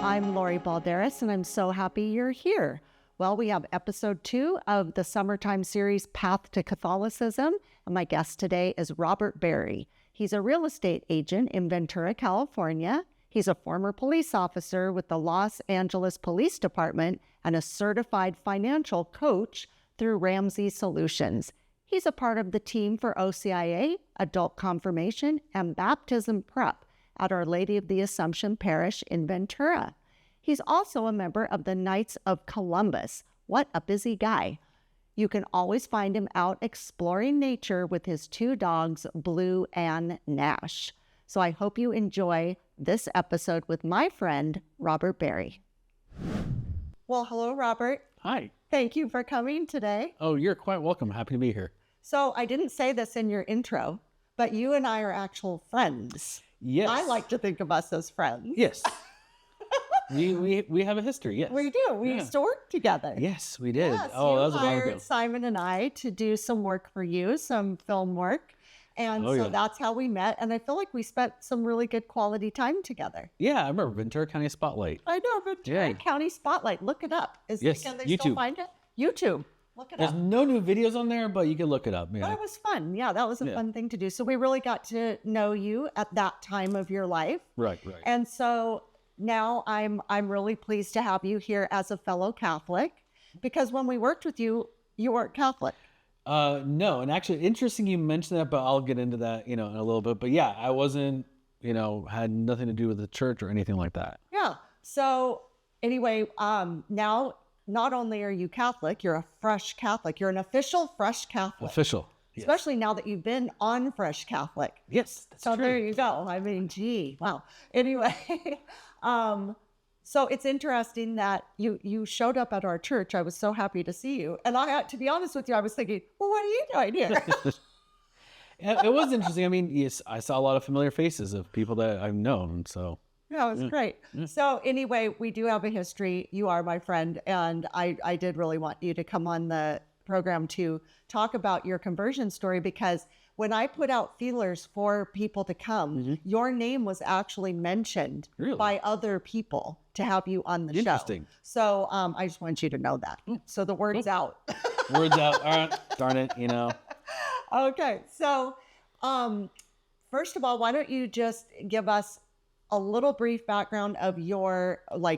I'm Lori Balderas, and I'm so happy you're here. Well, we have episode 2 of the summertime series, Path to Catholicism, and my guest today is Robert Berry. He's a real estate agent in Ventura, California. He's a former police officer with the Los Angeles Police Department and a certified financial coach through Ramsey Solutions. He's a part of the team for OCIA, Adult Confirmation, and Baptism Prep at Our Lady of the Assumption Parish in Ventura. He's also a member of the Knights of Columbus. What a busy guy. You can always find him out exploring nature with his 2 dogs, Blue and Nash. So I hope you enjoy this episode with my friend, Robert Berry. Well, hello, Robert. Hi. Thank you for coming today. Oh, you're quite welcome. Happy to be here. So I didn't say this in your intro, but you and I are actual friends. Yes. I like to think of us as friends. Yes. we have a history, yes. We do. We used to work together. Yes, we did. Yes, that was a while hired ago. Simon and I to do some work for you, some film work. And so that's how we met. And I feel like we spent some really good quality time together. Yeah, I remember Ventura County Spotlight. I know, Ventura County Spotlight. Look it up. Yes, Can they YouTube. still find it? YouTube. Look it There's up. no new videos on there, but you can look it up. Yeah. But it was fun. Yeah, that was a fun thing to do. So we really got to know you at that time of your life. Right. And so now I'm really pleased to have you here as a fellow Catholic, because when we worked with you, you weren't Catholic. No, and actually, interesting you mentioned that, but I'll get into that, in a little bit. But yeah, I wasn't, had nothing to do with the church or anything like that. Yeah. So anyway, now not only are you Catholic, you're a fresh Catholic. You're an official fresh Catholic. Official. Yes. Especially now that you've been on Fresh Catholic. Yes, that's so true. There you go. I mean, gee, wow. Anyway, so it's interesting that you showed up at our church. I was so happy to see you. And to be honest with you, I was thinking, well, what are you doing here? It was interesting. I mean, yes, I saw a lot of familiar faces of people that I've known. So yeah, it was great. Yeah. So anyway, we do have a history. You are my friend. And I did really want you to come on the program to talk about your conversion story, because when I put out feelers for people to come, your name was actually mentioned by other people to have you on the show. Interesting. So I just want you to know that. So the word's out. Word's out. All right. Darn it, Okay. So first of all, why don't you just give us a little brief background of your, I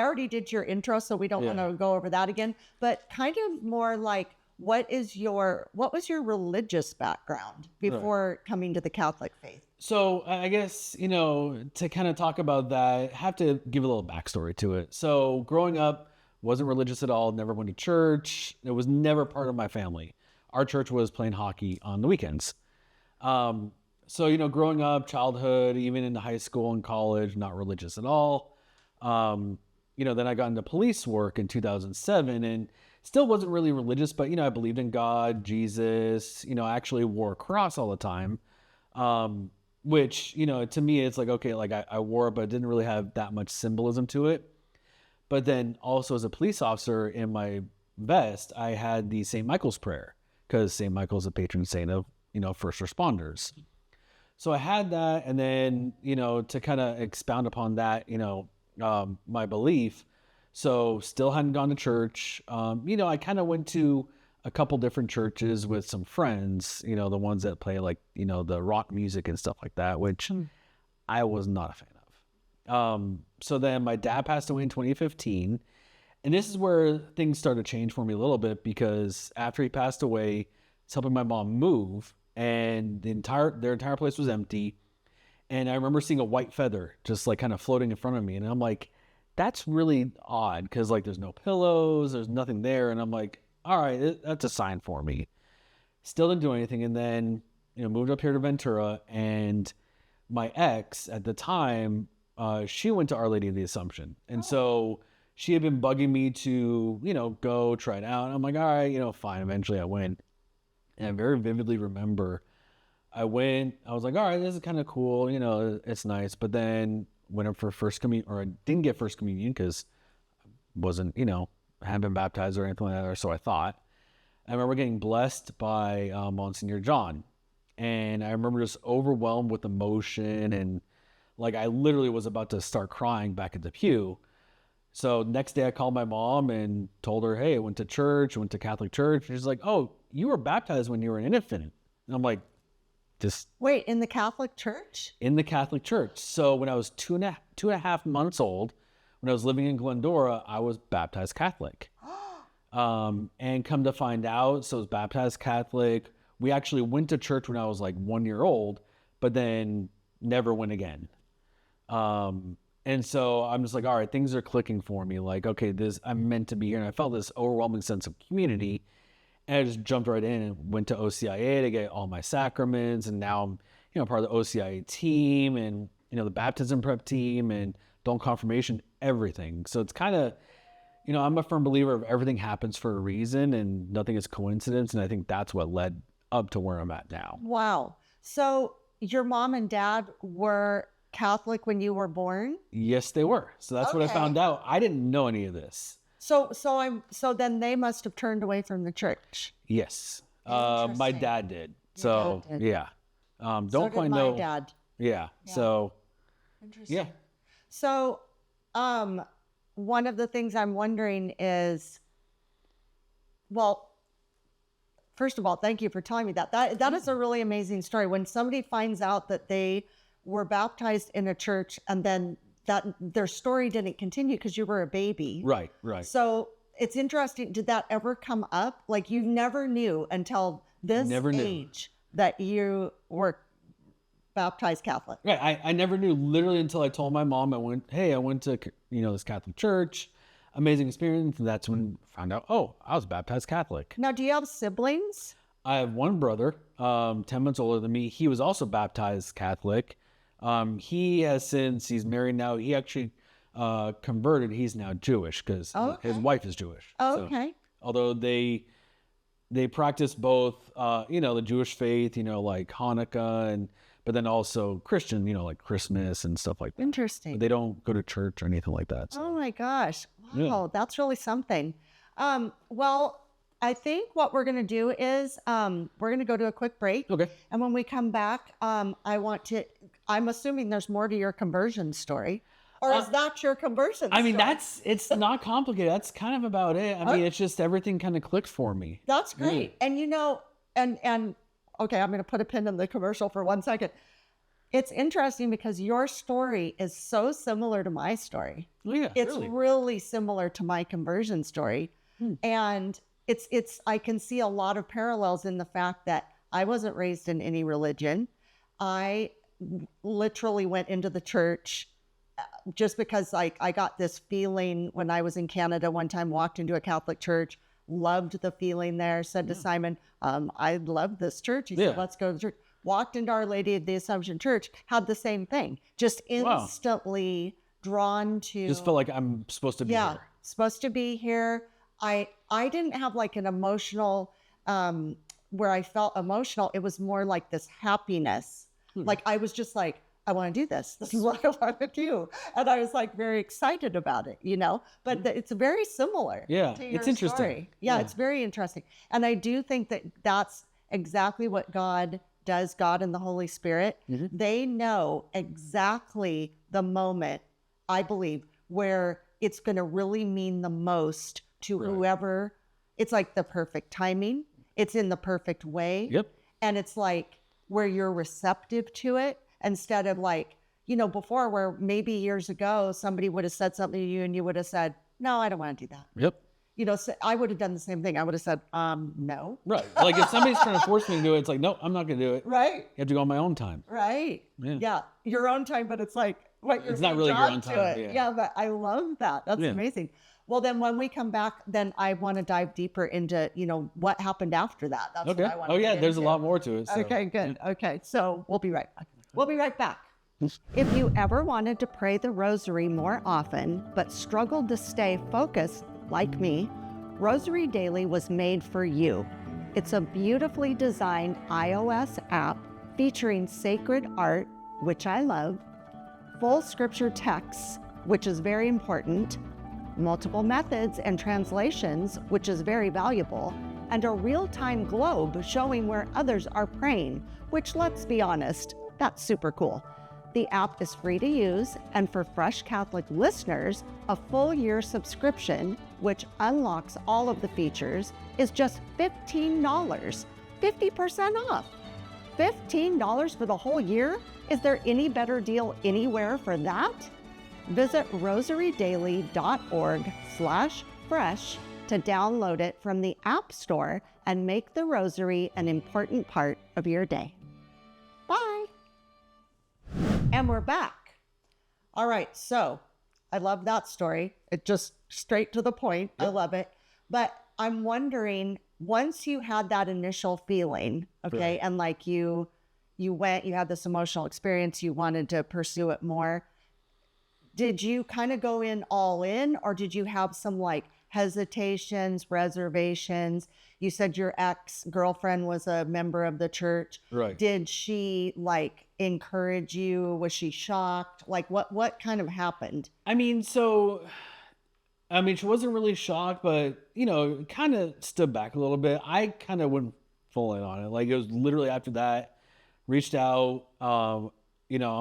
already did your intro, so we don't want to go over that again, but kind of more like, what was your religious background before coming to the Catholic faith? So I guess, to kind of talk about that, I have to give a little backstory to it. So growing up, wasn't religious at all, never went to church. It was never part of my family. Our church was playing hockey on the weekends. So, growing up, childhood, even into high school and college, not religious at all. Then I got into police work in 2007 and still wasn't really religious, but, I believed in God, Jesus, I actually wore a cross all the time, which, to me, it's like, okay, like I wore it, but it didn't really have that much symbolism to it. But then also as a police officer in my vest, I had the St. Michael's prayer, because St. Michael's a patron saint of, first responders. So I had that. And then, to kind of expound upon that, my belief. So still hadn't gone to church. I kind of went to a couple different churches with some friends, the ones that play like, the rock music and stuff like that, which I was not a fan of. So then my dad passed away in 2015. And this is where things started to change for me a little bit, because after he passed away, I was helping my mom move, and their entire place was empty. And I remember seeing a white feather just like kind of floating in front of me. And I'm like, that's really odd, because like there's no pillows, there's nothing there. And I'm like, all right, that's a sign for me. Still didn't do anything. And then, moved up here to Ventura, and my ex at the time, she went to Our Lady of the Assumption. And so she had been bugging me to, go try it out. And I'm like, all right, fine. Eventually I went. And I very vividly remember I went, I was like, all right, this is kind of cool. It's nice. But then went up for first communion, or I didn't get first communion because I wasn't, hadn't been baptized or anything like that, or so I thought. I remember getting blessed by Monsignor John. And I remember just overwhelmed with emotion and Like I literally was about to start crying back at the pew. So next day I called my mom and told her, hey, I went to church, went to Catholic church. And she's like, oh, you were baptized when you were an infant. And I'm like, just Wait, in the Catholic Church? in the Catholic church. So when I was two and a half months old, when I was living in Glendora, I was baptized Catholic. And come to find out, so I was baptized Catholic. We actually went to church when I was like 1 year old, but then never went again. And so I'm just like, all right, things are clicking for me. Like, okay, I'm meant to be here. And I felt this overwhelming sense of community. And I just jumped right in and went to OCIA to get all my sacraments. And now I'm, part of the OCIA team and, the baptism prep team and adult confirmation, everything. So it's kind of, I'm a firm believer of everything happens for a reason and nothing is coincidence. And I think that's what led up to where I'm at now. Wow. So your mom and dad were Catholic when you were born? Yes, they were. So that's what I found out. I didn't know any of this. So then they must have turned away from the church. Yes. My dad did. So yeah. Don't quite know. My dad. Yeah. So interesting. Yeah. So one of the things I'm wondering is, well, first of all, thank you for telling me that. That is a really amazing story. When somebody finds out that they were baptized in a church and then that their story didn't continue because you were a baby. Right. So it's interesting. Did that ever come up? Like you never knew until this age that you were baptized Catholic. Right. I never knew literally until I told my mom, I went to, this Catholic church, amazing experience. And that's when I found out, oh, I was baptized Catholic. Now, do you have siblings? I have one brother, 10 months older than me. He was also baptized Catholic. He's married now. He actually converted. He's now Jewish because his wife is Jewish. Okay. So, although they practice both, the Jewish faith, like Hanukkah, but then also Christian, like Christmas and stuff like that. Interesting. But they don't go to church or anything like that. So. Oh my gosh. Wow. That's really something. Well, I think what we're going to do is we're going to go to a quick break. Okay. And when we come back, I'm assuming there's more to your conversion story. Or is that your conversion story? I mean, it's not complicated. That's kind of about it. I mean, it's just everything kind of clicked for me. That's great. And and okay, I'm going to put a pin in the commercial for 1 second. It's interesting because your story is so similar to my story. Oh, yeah, it's really similar to my conversion story. And I can see a lot of parallels in the fact that I wasn't raised in any religion. I literally went into the church just because I got this feeling when I was in Canada one time, walked into a Catholic church, loved the feeling there, said to Simon, I love this church. He said, let's go to the church. Walked into Our Lady of the Assumption Church, had the same thing, just instantly drawn to. Just felt like I'm supposed to be here. Supposed to be here. I didn't have like an emotional, where I felt emotional. It was more like this happiness. Like I was just like, I want to do this. This is what I want to do. And I was like very excited about it, but it's very similar. Yeah, to your it's interesting. Story. Yeah, it's very interesting. And I do think that that's exactly what God does, God and the Holy Spirit. They know exactly the moment, I believe, where it's going to really mean the most to whoever. It's like the perfect timing. It's in the perfect way. Yep. And it's like where you're receptive to it instead of like, before where maybe years ago, somebody would have said something to you and you would have said, no, I don't want to do that. Yep. So I would have done the same thing. I would have said, no. Right. Like if somebody's trying to force me to do it, it's like, no, I'm not going to do it. Right. You have to go on my own time. Right. Yeah. Your own time, but it's like, it's not really your own time. Yeah, but I love that. That's amazing. Well, then when we come back, then I want to dive deeper into, what happened after that. That's what I want to get there's into. a lot more to it. So. Okay, good. Okay, so we'll be right back. We'll be right back. If you ever wanted to pray the rosary more often, but struggled to stay focused like me, Rosary Daily was made for you. It's a beautifully designed iOS app featuring sacred art, which I love, full scripture texts, which is very important, multiple methods and translations, which is very valuable, and a real-time globe showing where others are praying, which, let's be honest, that's super cool. The app is free to use, and for Fresh Catholic listeners, a full year subscription, which unlocks all of the features, is just $15, 50% off. $15 for the whole year? Is there any better deal anywhere for that? Visit rosarydaily.org/fresh to download it from the App Store and make the rosary an important part of your day. Bye. And we're back. All right, so I love that story. It just straight to the point. I love it. But I'm wondering, once you had that initial feeling, okay, Right. and like you went, you had this emotional experience, you wanted to pursue it more. Did you kind of go in all in, or did you have some like hesitations, reservations? You said your ex-girlfriend was a member of the church. Right. Did she like encourage you? Was she shocked? Like what kind of happened? I mean, she wasn't really shocked, but, kind of stood back a little bit. I kind of went full in on it. Like, it was literally after that, reached out, I'm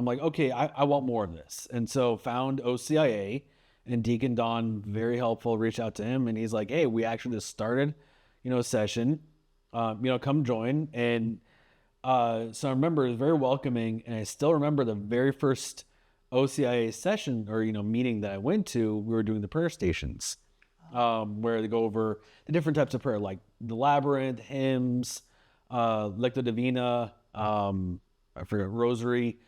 like, okay, I want more of this. And so found OCIA, and Deacon Don, very helpful, reached out to him, and he's like, hey, we actually just started, a session, come join. And so I remember it was very welcoming, and I still remember the very first OCIA session or, meeting that I went to. We were doing the prayer stations, where they go over the different types of prayer, like the labyrinth, hymns, Lectio Divina, I forget, rosary.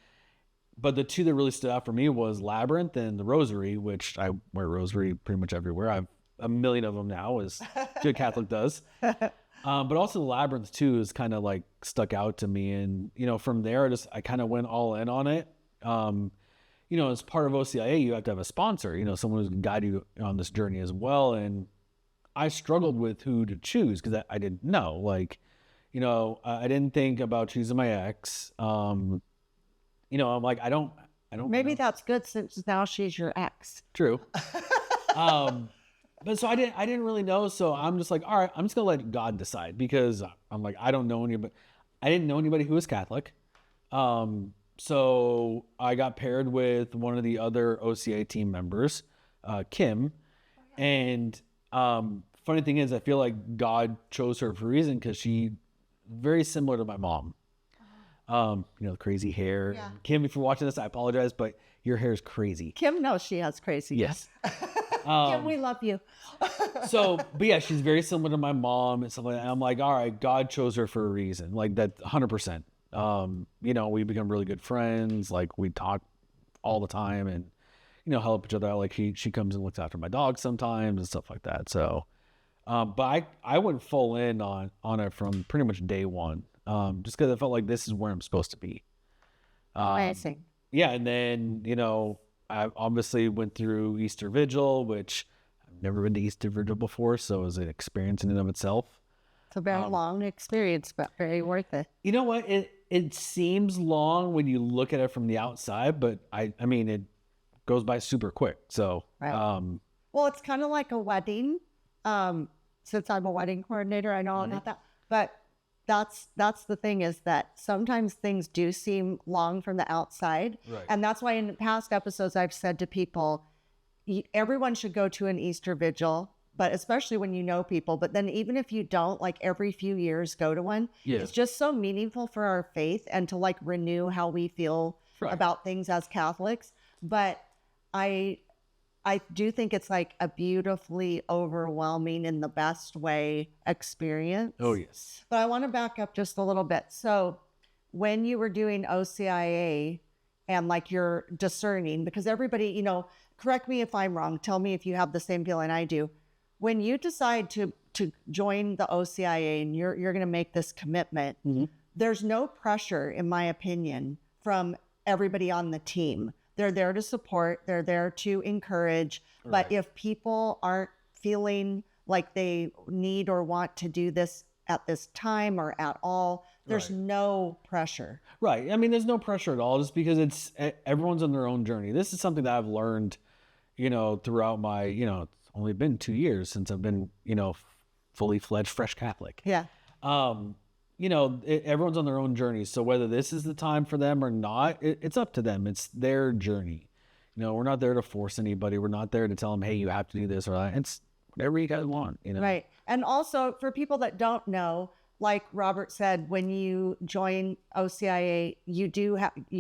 But the two that really stood out for me was labyrinth and the rosary, which I wear rosary pretty much everywhere. I have a million of them now, as good Catholic does. But also the labyrinth too is kind of like stuck out to me. And, from there, I kind of went all in on it. As part of OCIA, you have to have a sponsor, someone who's going to guide you on this journey as well. And I struggled with who to choose because I didn't know. Like, I didn't think about choosing my ex. I'm like, I don't Maybe know. that's good since now she's your ex. True. But so I didn't really know. So I'm just like, all right, I'm just gonna let God decide, because I'm like, I don't know anybody. I didn't know anybody who was Catholic. So I got paired with one of the other OCA team members, Kim. And funny thing is, I feel like God chose her for a reason, because she very similar to my mom. The crazy hair. Yeah. Kim, if you're watching this, I apologize, but your hair is crazy. Kim knows she has crazy. Yes. Kim, we love you. But yeah, she's very similar to my mom and stuff like that. And I'm like, all right, God chose her for a reason. Like that, 100%. We become really good friends. Like we talk all the time and, help each other out. Like she comes and looks after my dog sometimes and stuff like that. So, but I went full in on it from pretty much day one. Just because I felt like this is where I'm supposed to be. Amazing. Yeah, and then, I obviously went through Easter Vigil, which I've never been to Easter Vigil before, so it was an experience in and of itself. It's a very long experience, but very worth it. You know what? It seems long when you look at it from the outside, but I mean, it goes by super quick. So, Right. Well, it's kind of like a wedding. Since I'm a wedding coordinator, I know all about that. But that's the thing, is that sometimes things do seem long from the outside. Right. And that's why in past episodes, I've said to people, everyone should go to an Easter vigil, but especially when you know people. But then even if you don't, like every few years, go to one. Yeah. It's just so meaningful for our faith and to like renew how we feel Right. about things as Catholics. But I do think it's like a beautifully overwhelming in the best way experience. Oh, yes. But I want to back up just a little bit. So when you were doing OCIA and like you're discerning, because everybody, correct me if I'm wrong, tell me if you have the same feeling I do. When you decide to join the OCIA and you're going to make this commitment, there's no pressure, in my opinion, from everybody on the team. They're there to support, they're there to encourage. Right. But if people aren't feeling like they need or want to do this at this time or at all, there's Right. no pressure. Right. I mean, there's no pressure at all, just because everyone's on their own journey. This is something that I've learned, throughout my, it's only been 2 years since I've been, fully fledged fresh Catholic. Yeah. everyone's on their own journey. So whether this is the time for them or not, it's up to them. It's their journey. We're not there to force anybody. We're not there to tell them, hey, you have to do this or that. It's whatever you guys want, Right. And also for people that don't know, like Robert said, when you join OCIA, you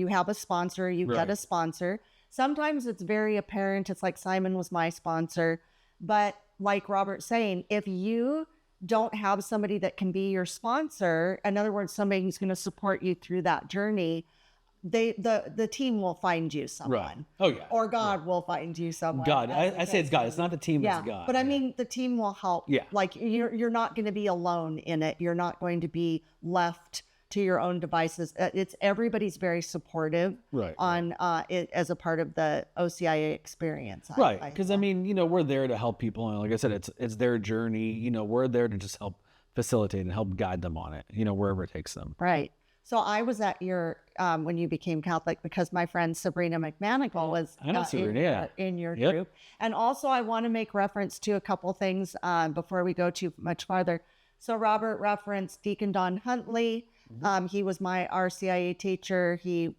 have a sponsor, you get a sponsor. Sometimes it's very apparent. It's like Simon was my sponsor. But like Robert's saying, if you don't have somebody that can be your sponsor, in other words, somebody who's going to support you through that journey, the team will find you someone. Right. Oh yeah. Or God will find you someone. God. I say it's God. It's not the team, it's God. But I mean, the team will help. Yeah. Like you're not going to be alone in it. You're not going to be left to your own devices. Everybody's very supportive on it as a part of the OCIA experience. Right. Because I mean, we're there to help people. And like I said, it's their journey. We're there to just help facilitate and help guide them on it, wherever it takes them. Right. So I was at your, when you became Catholic, because my friend Sabrina McManigal was in your group. And also I want to make reference to a couple things before we go too much farther. So Robert referenced Deacon Don Huntley. He was my RCIA teacher. He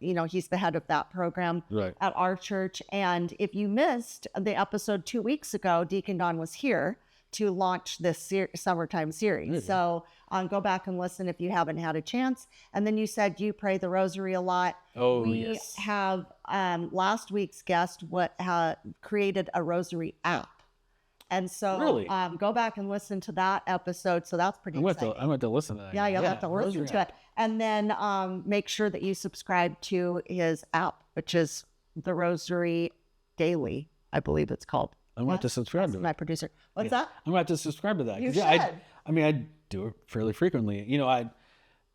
he's the head of that program at our church. And if you missed the episode 2 weeks ago, Deacon Don was here to launch this summertime series. So go back and listen if you haven't had a chance. And then you said you pray the rosary a lot. We have last week's guest created a rosary app. And so go back and listen to that episode. So that's pretty exciting. I'm going to listen to that. Yeah, you'll have to listen to it. And then make sure that you subscribe to his app, which is the Rosary Daily, I believe it's called. I'm going to have to subscribe to it. My producer. What's that? I'm going to have to subscribe to that. You should. I do it fairly frequently.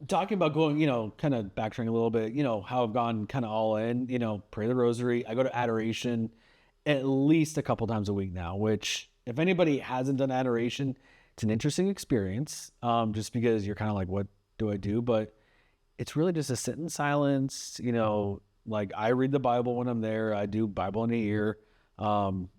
Talking about going, kind of backtracking a little bit, how I've gone kind of all in, pray the rosary. I go to Adoration at least a couple times a week now, which if anybody hasn't done Adoration, it's an interesting experience, just because you're kind of like, what do I do? But it's really just a sit in silence. Like I read the Bible when I'm there. I do Bible in a year. I'm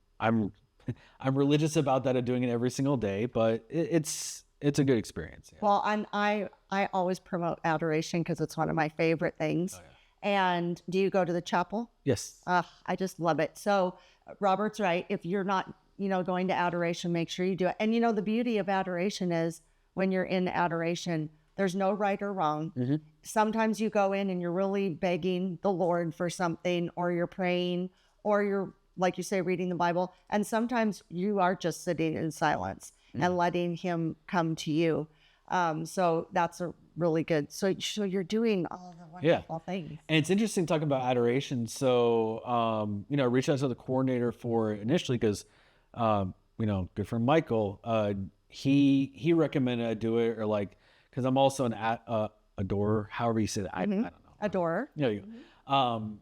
religious about that, of doing it every single day, but it's a good experience. Yeah. Well, I always promote Adoration because it's one of my favorite things. Oh, yeah. And do you go to the chapel? Yes. I just love it. So Robert's right. If you're not, going to Adoration, make sure you do it. And the beauty of Adoration is when you're in Adoration, there's no right or wrong. Mm-hmm. Sometimes you go in and you're really begging the Lord for something, or you're praying, or you're, like you say, reading the Bible. And sometimes you are just sitting in silence and letting him come to you. So that's a really good. So you're doing all the wonderful things. And it's interesting talking about Adoration. So, I reached out to the coordinator for it initially because, good friend Michael, he recommended I do it, or because I'm also an adorer, however you say that. I don't know. Adorer. Yeah.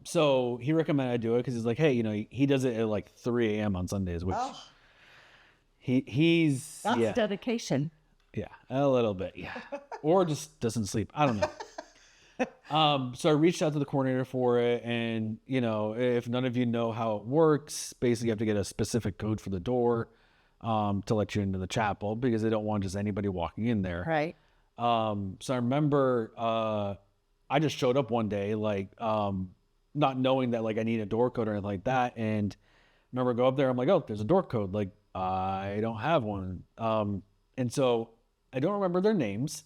So he recommended I do it because he's like, hey, he does it at 3 a.m. on Sundays, which he's that's dedication. Yeah, a little bit, yeah. Or just doesn't sleep. I don't know. So I reached out to the coordinator for it, and if none of you know how it works, basically you have to get a specific code for the door to let you into the chapel, because they don't want just anybody walking in there. Right. So I remember I just showed up one day, not knowing that I need a door code or anything like that. And I remember go up there, I'm like, oh, there's a door code. I don't have one. And so I don't remember their names.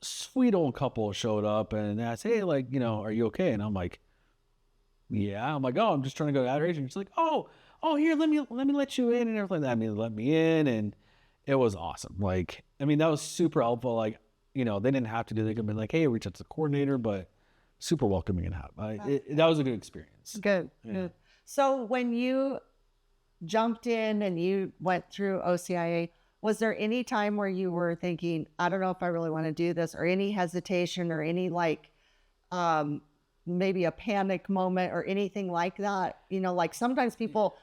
Sweet old couple showed up and asked, hey, are you okay? And I'm like, yeah. I'm like, oh, I'm just trying to go to Adoration. She's like, oh, here, let me let you in and everything like that. They let me in, and it was awesome. That was super helpful. They didn't have to do. They could be like, hey, reach out to the coordinator, but super welcoming and happy. That was a good experience. Good. So when you jumped in and you went through OCIA, was there any time where you were thinking, I don't know if I really want to do this, or any hesitation, or any maybe a panic moment or anything like that? Sometimes people,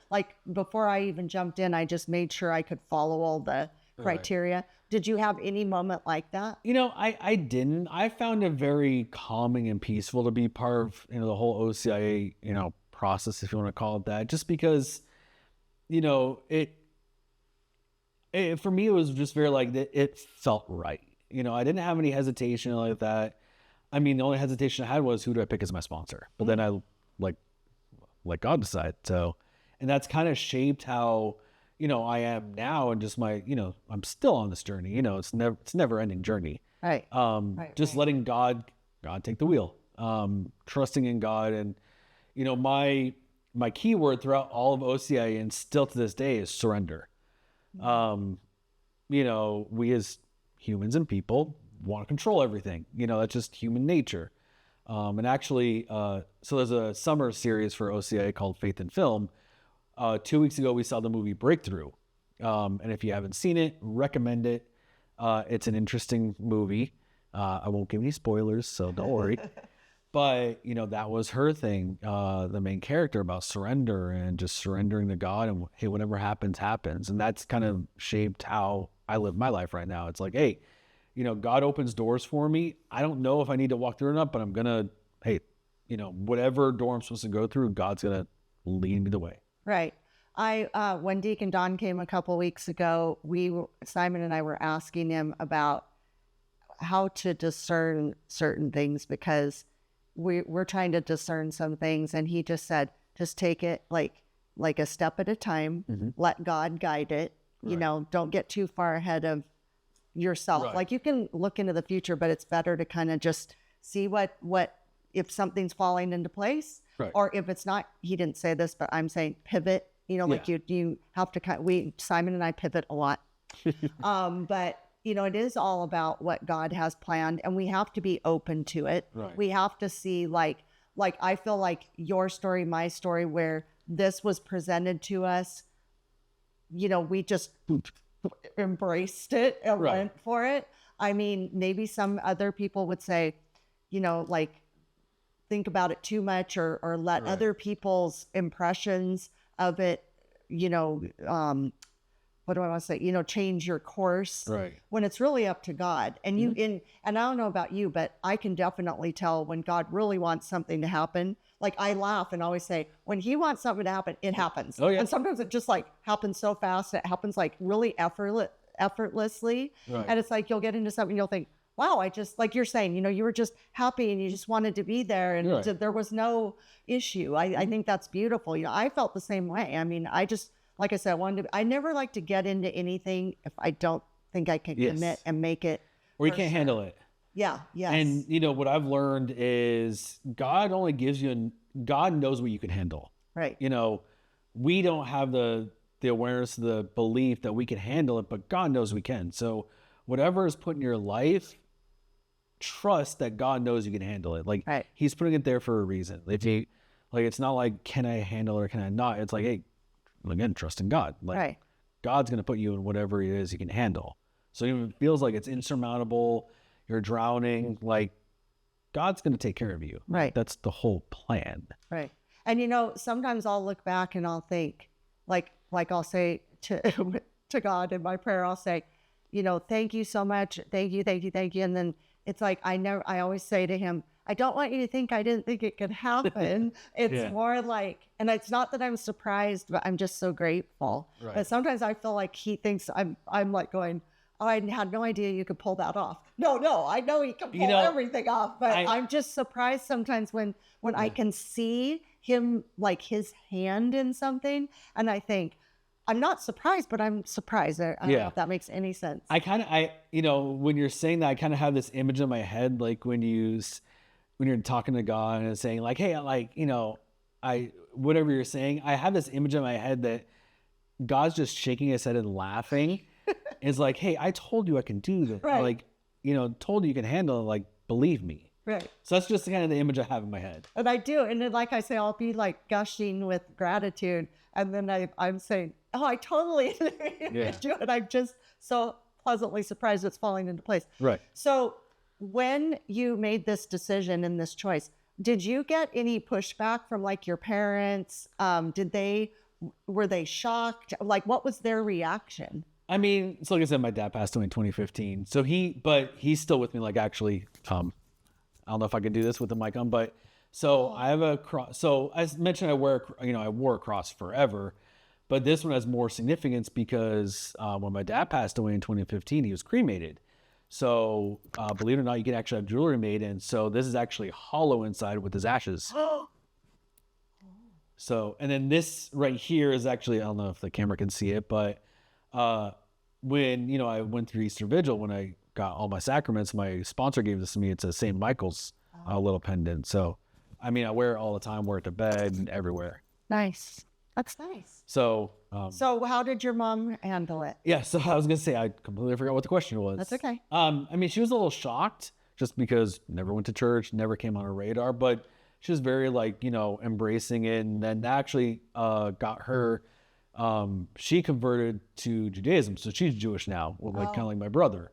before I even jumped in, I just made sure I could follow all the criteria. Right. Did you have any moment like that? I didn't. I found it very calming and peaceful to be part of, the whole OCIA, process, if you want to call it that, just because, it for me, it was just very it felt right. I didn't have any hesitation like that. I mean, the only hesitation I had was, who do I pick as my sponsor? But then I let God decide. So, and that's kind of shaped how, I am now, and just my, I'm still on this journey. It's never ending journey. Right. Just letting God take the wheel. Trusting in God, and my key word throughout all of OCI and still to this day is surrender. We as humans and people want to control everything. That's just human nature. And actually, so there's a summer series for OCI called Faith in Film. 2 weeks ago, we saw the movie Breakthrough. And if you haven't seen it, recommend it. It's an interesting movie. I won't give any spoilers, so don't worry. But, that was her thing, the main character, about surrender and just surrendering to God, and, hey, whatever happens, happens. And that's kind of shaped how I live my life right now. It's like, hey, God opens doors for me. I don't know if I need to walk through or not, but I'm going to, hey, whatever door I'm supposed to go through, God's going to lead me the way. Right. When Deacon Don came a couple weeks ago, Simon and I were asking him about how to discern certain things, because we're trying to discern some things, and he just said, just take it like a step at a time. Mm-hmm. Let God guide it. Right. Don't get too far ahead of yourself. Right. Like, you can look into the future, but it's better to kind of just see what if something's falling into place, right, or if it's not. He didn't say this, but I'm saying pivot. Like you have to Simon and I pivot a lot. But it is all about what God has planned, and we have to be open to it. Right. We have to see, like I feel like your story, my story, where this was presented to us, we just embraced it and right, went for it. I mean, maybe some other people would say, think about it too much, or let right, other people's impressions of it, what do I want to say? Change your course, right, when it's really up to God. And and I don't know about you, but I can definitely tell when God really wants something to happen. Like, I laugh and always say, when he wants something to happen, it happens. Oh, yeah. And sometimes it just happens so fast. It happens really effortlessly. Right. And it's like, you'll get into something, you'll think, wow, I just, like you're saying, you were just happy and you just wanted to be there, and right, there was no issue. I think that's beautiful. I felt the same way. I mean, like I said, I never like to get into anything if I don't think I can commit and make it. Or you can't handle it. Yeah. Yes. And what I've learned is God only gives you, God knows what you can handle. Right. We don't have the awareness, the belief that we can handle it, but God knows we can. So whatever is put in your life, trust that God knows you can handle it. Like, right, he's putting it there for a reason. It's not like, can I handle it or can I not? It's like, hey, again, trust in God. Right. God's going to put you in whatever it is you can handle. So even if it feels like it's insurmountable, you're drowning, God's going to take care of you. Right. That's the whole plan. Right. And sometimes I'll look back and I'll think, like I'll say to God in my prayer, I'll say, thank you so much. Thank you. And then it's like, I always say to him, I don't want you to think I didn't think it could happen. It's more like, and it's not that I'm surprised, but I'm just so grateful. Right. But sometimes I feel like he thinks I'm like going, oh, I had no idea you could pull that off. No, I know he can pull everything off, but I'm just surprised sometimes when I can see him, like his hand in something, and I think, I'm not surprised, but I'm surprised. I don't know if that makes any sense. When you're saying that, I kind of have this image in my head, like when you're talking to God and saying like, hey, whatever you're saying, I have this image in my head that God's just shaking his head and laughing. It's like, hey, I told you I can do this. Right. Told you you can handle it. Like, believe me. Right. So that's just kind of the image I have in my head. And I do. And then, like I say, I'll be gushing with gratitude. And then I'm saying, oh, I totally do it. I'm just so pleasantly surprised it's falling into place. Right. So when you made this decision and this choice, did you get any pushback from your parents? Were they shocked? What was their reaction? I mean, so like I said, my dad passed away in 2015. So he's still with me. Actually, I don't know if I can do this with the mic on, but so I have a cross. So as mentioned, I wore a cross forever, but this one has more significance because when my dad passed away in 2015, he was cremated. So believe it or not, you can actually have jewelry made. And so this is actually hollow inside with his ashes. So, and then this right here is actually, I don't know if the camera can see it, but when, you know, I went through Easter Vigil, when I got all my sacraments, my sponsor gave this to me. It's a St. Michael's little pendant. So, I mean, I wear it all the time, wear it to bed and everywhere. Nice. That's nice. So, So how did your mom handle it? yeah, so I was going to say, I completely forgot what the question was. That's okay. I mean, she was a little shocked just because never went to church, never came on her radar, but she was very like, you know, embracing it. And then that actually got her, she converted to Judaism. So she's Jewish now, like kind of like my brother.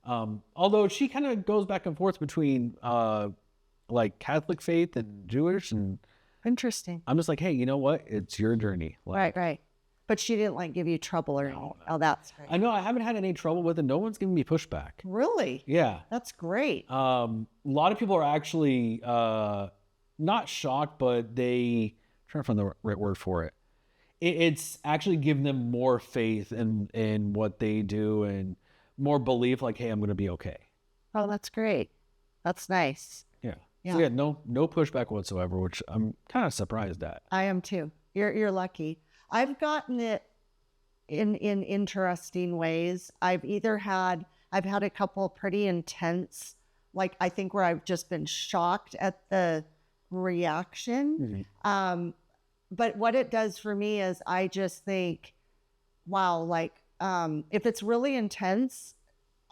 Although she kind of goes back and forth between like Catholic faith and Jewish. And Interesting. I'm just like, hey, you know what? It's your journey. Like, Right. But she didn't like give you trouble or anything. Oh, that's great. I know I haven't had any trouble with it. No one's giving me pushback. Really? Yeah. That's great. A lot of people are actually not shocked, but I'm trying to find the right word for it. It's actually given them more faith in what they do and more belief, like, hey, I'm going to be okay. Oh, that's great. That's nice. Yeah. Yeah. So yeah, no pushback whatsoever, which I'm kind of surprised at. I am too. You're lucky. I've gotten it in interesting ways. I've had a couple pretty intense, like I think where I've just been shocked at the reaction. Mm-hmm. But what it does for me is I just think, wow, like if it's really intense,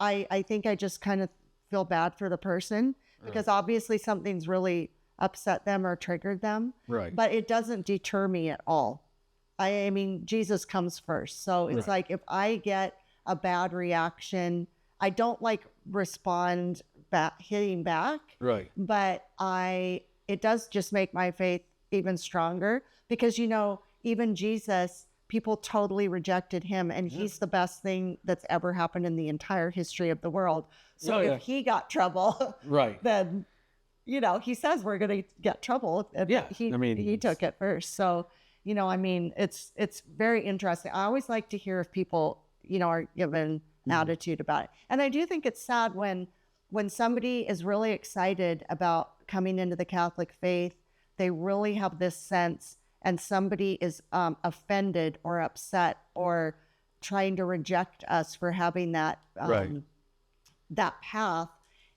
I think I just kind of feel bad for the person because obviously something's really upset them or triggered them. Right. But it doesn't deter me at all. I mean, Jesus comes first. So it's like if I get a bad reaction, I don't like respond back, hitting back. Right. But it does just make my faith even stronger because, you know, even Jesus, people totally rejected him and he's the best thing that's ever happened in the entire history of the world. So if he got trouble, then, you know, he says we're going to get trouble. And he took it first. So, you know, I mean, it's very interesting. I always like to hear if people, you know, are given an attitude about it. And I do think it's sad when somebody is really excited about coming into the Catholic faith, they really have this sense and somebody is offended or upset or trying to reject us for having that, that path.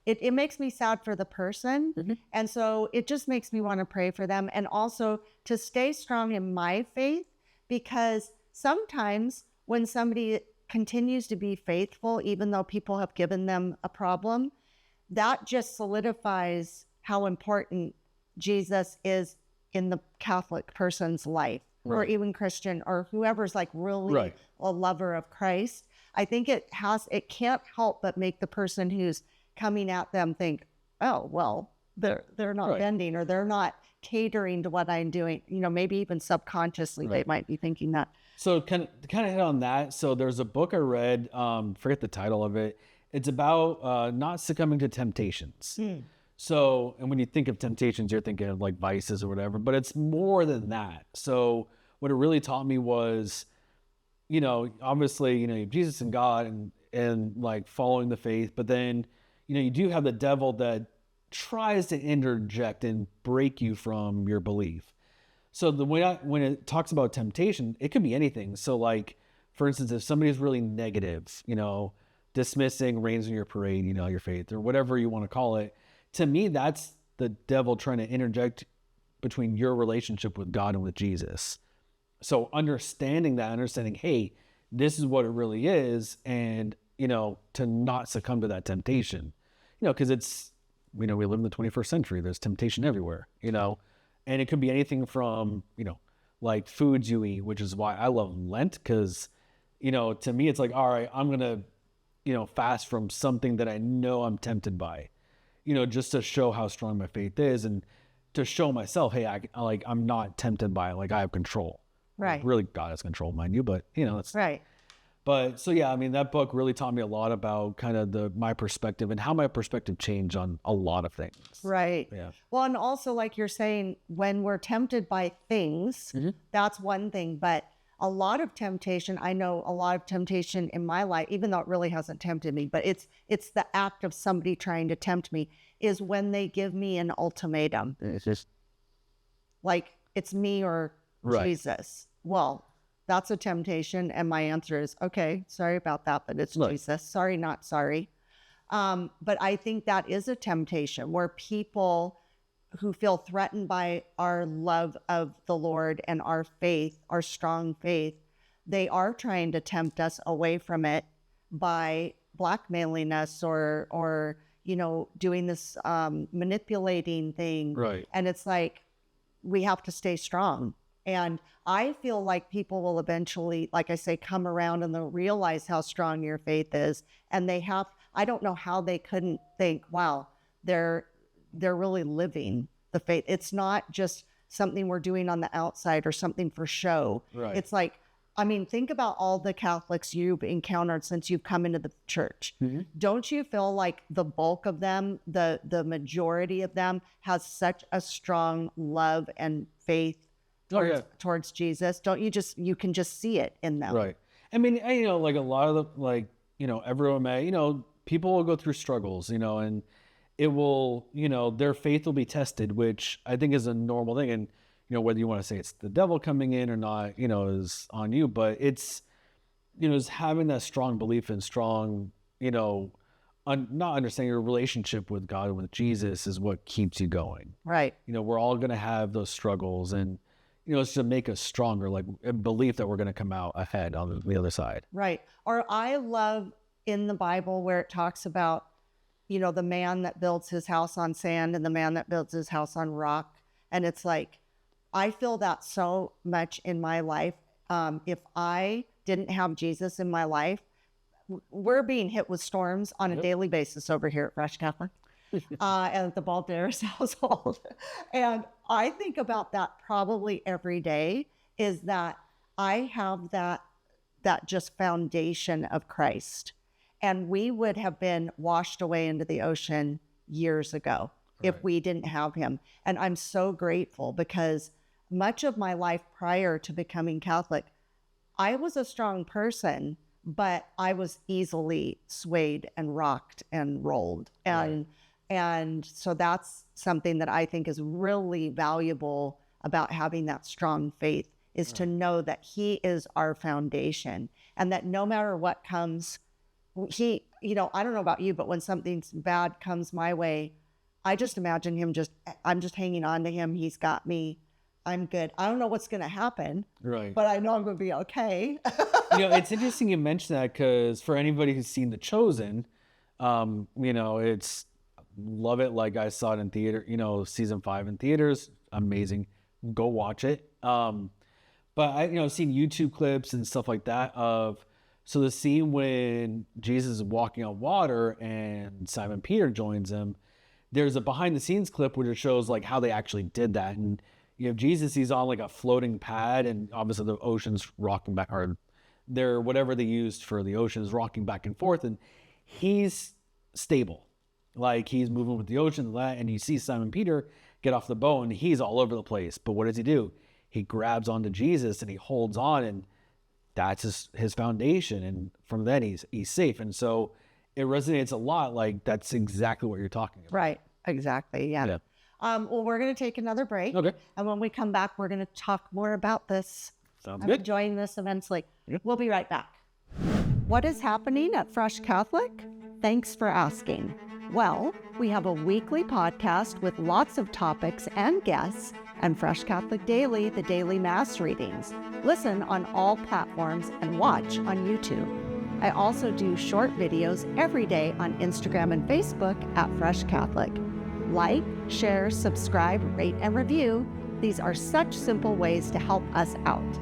It makes me sad for the person. Mm-hmm. And so it just makes me want to pray for them and also to stay strong in my faith, because sometimes when somebody continues to be faithful, even though people have given them a problem, that just solidifies how important Jesus is in the Catholic person's life, or even Christian, or whoever's like really a lover of Christ. I think it can't help but make the person who's coming at them think, oh, well, they're not bending, or they're not catering to what I'm doing. You know, maybe even subconsciously they might be thinking that. So kind of hit on that. So there's a book I read, forget the title of it. It's about not succumbing to temptations. So, and when you think of temptations, you're thinking of like vices or whatever, but it's more than that. So what it really taught me was, you know, obviously, you know, you have Jesus and God and like following the faith, but then, you know, you do have the devil that tries to interject and break you from your belief. So when it talks about temptation, it could be anything. So like, for instance, if somebody is really negative, you know, dismissing, rains in your parade, you know, your faith or whatever you want to call it, to me, that's the devil trying to interject between your relationship with God and with Jesus. So understanding, hey, this is what it really is. And, you know, to not succumb to that temptation, you know, because it's, you know, we live in the 21st century. There's temptation everywhere, you know, and it could be anything from, you know, like foods you eat, which is why I love Lent. Because, you know, to me, it's like, all right, I'm going to, you know, fast from something that I know I'm tempted by, you know, just to show how strong my faith is and to show myself, hey, I'm not tempted by it. Like I have control. Right. Really, God has control, mind you, but you know, that's right. But so, yeah, I mean, that book really taught me a lot about kind of my perspective and how my perspective changed on a lot of things. Right. Yeah. Well, and also like you're saying, when we're tempted by things, that's one thing, but a lot of temptation, I know a lot of temptation in my life, even though it really hasn't tempted me, but it's the act of somebody trying to tempt me, is when they give me an ultimatum. It's just Like, it's me or Right. Jesus. Well, that's a temptation. And my answer is, okay, sorry about that, but it's Right. Jesus. Sorry, not sorry. But I think that is a temptation where people who feel threatened by our love of the Lord and our faith, our strong faith, they are trying to tempt us away from it by blackmailing us or doing this manipulating thing. Right. And it's like, we have to stay strong. And I feel like people will eventually, like I say, come around and they'll realize how strong your faith is. And I don't know how they couldn't think, wow, they're really living the faith. It's not just something we're doing on the outside or something for show. Right. It's like, I mean, think about all the Catholics you've encountered since you've come into the church. Mm-hmm. Don't you feel like the bulk of them, the majority of them, has such a strong love and faith towards Jesus? Don't you can just see it in them. Right. I mean, like a lot of everyone people will go through struggles, and it will, their faith will be tested, which I think is a normal thing. And, whether you want to say it's the devil coming in or not, is on you, but it's, is having that strong belief and strong, not understanding your relationship with God and with Jesus is what keeps you going. Right. We're all going to have those struggles, and, it's to make us stronger, like a belief that we're going to come out ahead on the other side. Right. Or I love in the Bible where it talks about, the man that builds his house on sand and the man that builds his house on rock. And it's like, I feel that so much in my life. If I didn't have Jesus in my life, we're being hit with storms on a daily basis over here at Fresh Catholic and at the Balderas household. And I think about that probably every day, is that I have that just foundation of Christ. And we would have been washed away into the ocean years ago if we didn't have him. And I'm so grateful, because much of my life prior to becoming Catholic, I was a strong person, but I was easily swayed and rocked and rolled. And so that's something that I think is really valuable about having that strong faith, is to know that he is our foundation, and that no matter what comes, I don't know about you, but when something bad comes my way, I just imagine I'm just hanging on to him. He's got me. I'm good. I don't know what's going to happen, Right. but I know I'm going to be okay. It's interesting you mention that, because for anybody who's seen The Chosen, it's love it. Like, I saw it in theater, season 5 in theaters. Amazing. Go watch it. But I've seen YouTube clips and stuff like that so the scene when Jesus is walking on water and Simon Peter joins him, there's a behind the scenes clip where it shows like how they actually did that. And you have Jesus, he's on like a floating pad, and obviously the ocean's rocking back, or whatever they used for the ocean is rocking back and forth, and he's stable. Like, he's moving with the ocean, and you see Simon Peter get off the boat, and he's all over the place. But what does he do? He grabs onto Jesus and he holds on, and that's his foundation. And from then he's safe. And so it resonates a lot. Like, that's exactly what you're talking about. Right. Exactly. Yeah. Well, we're going to take another break. Okay. And when we come back, we're going to talk more about this. Sounds I'm good. enjoying this immensely. Yep. We'll be right back. What is happening at Fresh Catholic? Thanks for asking. Well, we have a weekly podcast with lots of topics and guests, and Fresh Catholic Daily, the daily Mass readings. Listen on all platforms and watch on YouTube. I also do short videos every day on Instagram and Facebook at Fresh Catholic. Like, share, subscribe, rate, and review. These are such simple ways to help us out.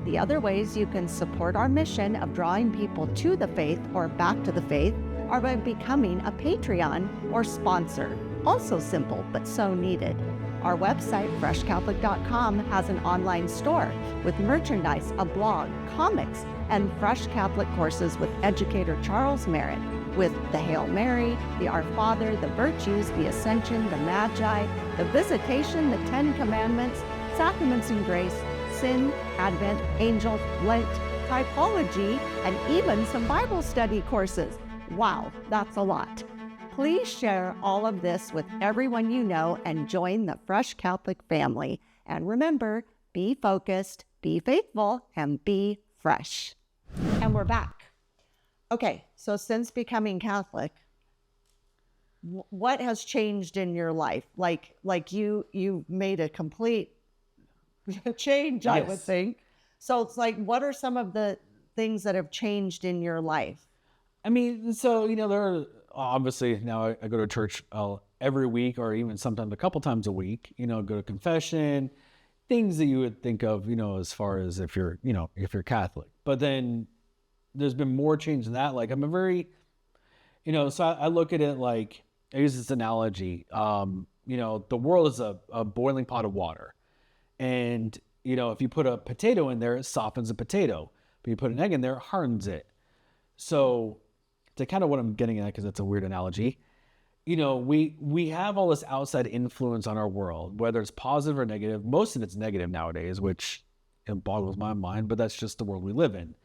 The other ways you can support our mission of drawing people to the faith or back to the faith are by becoming a Patreon or sponsor. Also simple, but so needed. Our website, freshcatholic.com, has an online store with merchandise, a blog, comics, and Fresh Catholic courses with educator Charles Merritt, with the Hail Mary, the Our Father, the Virtues, the Ascension, the Magi, the Visitation, the 10 Commandments, Sacraments and Grace, medicine, Advent, angels, Lent, typology, and even some Bible study courses. Wow, that's a lot. Please share all of this with everyone you know and join the Fresh Catholic family. And remember, be focused, be faithful, and be fresh. And we're back. Okay, so since becoming Catholic, what has changed in your life? Like you made a complete change, I would think. So it's like, what are some of the things that have changed in your life? I mean, so, there are obviously now I go to church every week, or even sometimes a couple times a week, go to confession, things that you would think of, as far as if you're Catholic. But then there's been more change than that. Like I'm a very, so I look at it like, I use this analogy, the world is a boiling pot of water. And, if you put a potato in there, it softens a potato. But you put an egg in there, it hardens it. So to kind of what I'm getting at, because that's a weird analogy, we have all this outside influence on our world, whether it's positive or negative. Most of it's negative nowadays, which it boggles my mind, but that's just the world we live in.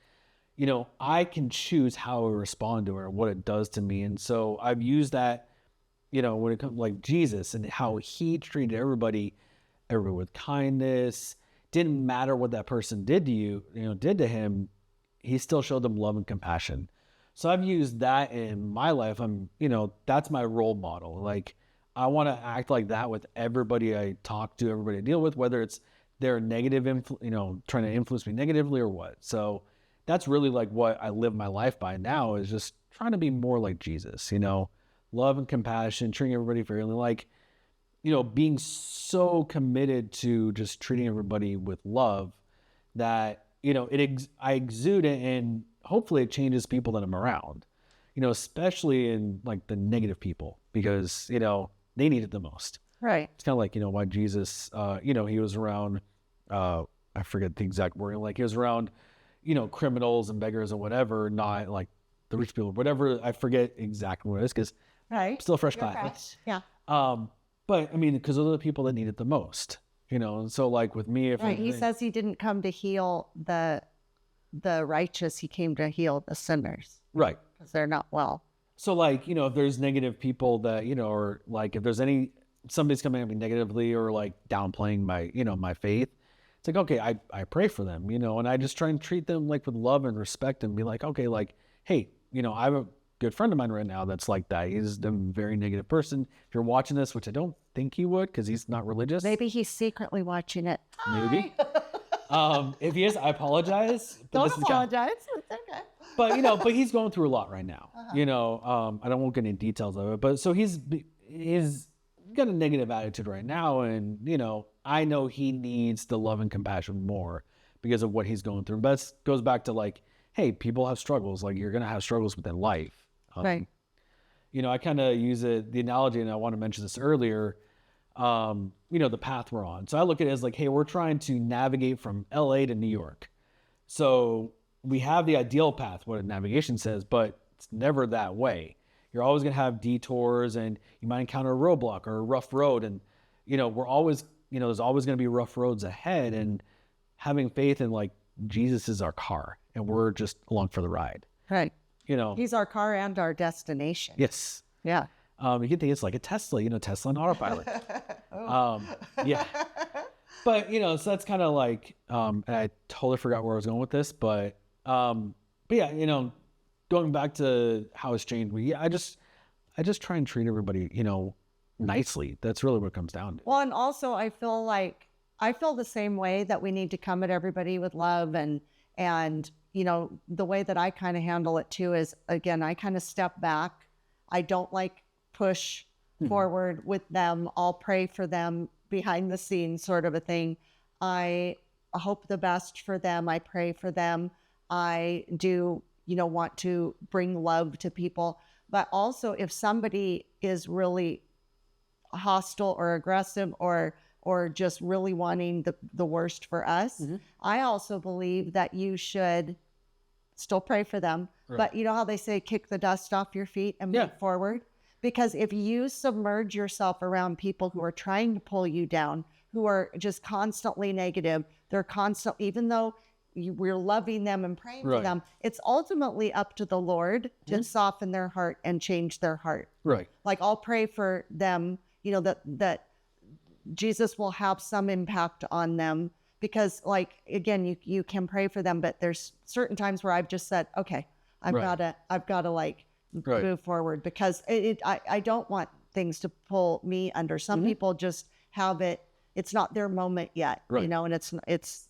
I can choose how I respond to it or what it does to me. And so I've used that, when it comes like Jesus and how he treated everybody with kindness. Didn't matter what that person did to you, did to him, he still showed them love and compassion. So I've used that in my life. That's my role model. Like I want to act like that with everybody I talk to, everybody I deal with, whether it's their negative, trying to influence me negatively or what. So that's really like what I live my life by now, is just trying to be more like Jesus, love and compassion, treating everybody fairly, like, being so committed to just treating everybody with love that, I exude it, and hopefully it changes people that I'm around, especially in like the negative people, because, they need it the most. Right. It's kind of like, why Jesus, he was around, I forget the exact wording, like he was around, criminals and beggars and whatever, not like the rich people, whatever. I forget exactly what it is, because I'm still a fresh class. Yeah. But I mean, because those are the people that need it the most, and so like with me, he says he didn't come to heal the righteous, he came to heal the sinners. Right. Because they're not well. So like, if there's negative people that, or like if there's somebody's coming at me negatively or like downplaying my, my faith, it's like, okay, I pray for them, and I just try and treat them like with love and respect and be like, okay, like, hey, I have a good friend of mine right now that's like that. He's a very negative person. If you're watching this, which I don't think he would, because he's not religious. Maybe he's secretly watching it. Maybe. If he is, I apologize. Don't apologize. It's okay. But he's going through a lot right now. I don't want to get any details of it, but so he's got a negative attitude right now, and I know he needs the love and compassion more because of what he's going through. But it goes back to like, hey, people have struggles. Like you're gonna have struggles within life. Right. I kind of use the analogy, and I want to mention this earlier. The path we're on. So I look at it as like, hey, we're trying to navigate from LA to New York. So we have the ideal path, what navigation says, but it's never that way. You're always going to have detours, and you might encounter a roadblock or a rough road. And, we're always, there's always going to be rough roads ahead, and having faith in like Jesus is our car and we're just along for the ride. Right. He's our car and our destination. Yes. Yeah. You can think it's like a Tesla, Tesla on autopilot. Yeah. But, so that's kind of like, and I totally forgot where I was going with this, but yeah, going back to how it's changed me, I just try and treat everybody, nicely. That's really what it comes down to. Well, and also I feel the same way, that we need to come at everybody with love, and the way that I kind of handle it too is, again, I kind of step back. I don't like push forward with them. I'll pray for them behind the scenes, sort of a thing. I hope the best for them. I pray for them. I do, want to bring love to people. But also, if somebody is really hostile or aggressive or just really wanting the worst for us, I also believe that you should still pray for them. Right. But you know how they say, kick the dust off your feet and move forward? Because if you submerge yourself around people who are trying to pull you down, who are just constantly negative, they're constant, even though we're loving them and praying for Right. them, it's ultimately up to the Lord to soften their heart and change their heart. Right. Like I'll pray for them, you know, that Jesus will have some impact on them, because like, again, you can pray for them, but there's certain times where I've just said, okay, I've Right. gotta like Right. move forward, because I don't want things to pull me under. Some people just have it's not their moment yet, you Right. know, and it's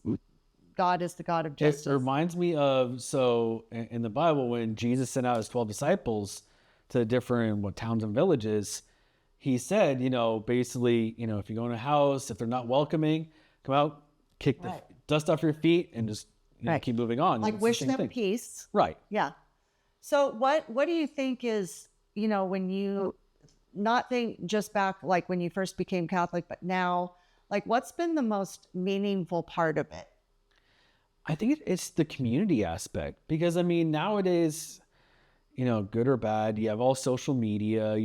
God is the God of It justice. reminds me of, so in the Bible, when Jesus sent out his 12 disciples to different towns and villages, he said, you know, basically, you know, if you go in a house, if they're not welcoming, come out, kick the dust off your feet, and just keep moving on. Like It's the wish same them thing. peace. Right. Yeah. So what do you think is, you know, when you not think just back like when you first became Catholic, but now, like what's been the most meaningful part of it? I think it's the community aspect, because I mean, nowadays, you know, good or bad, you have all social media,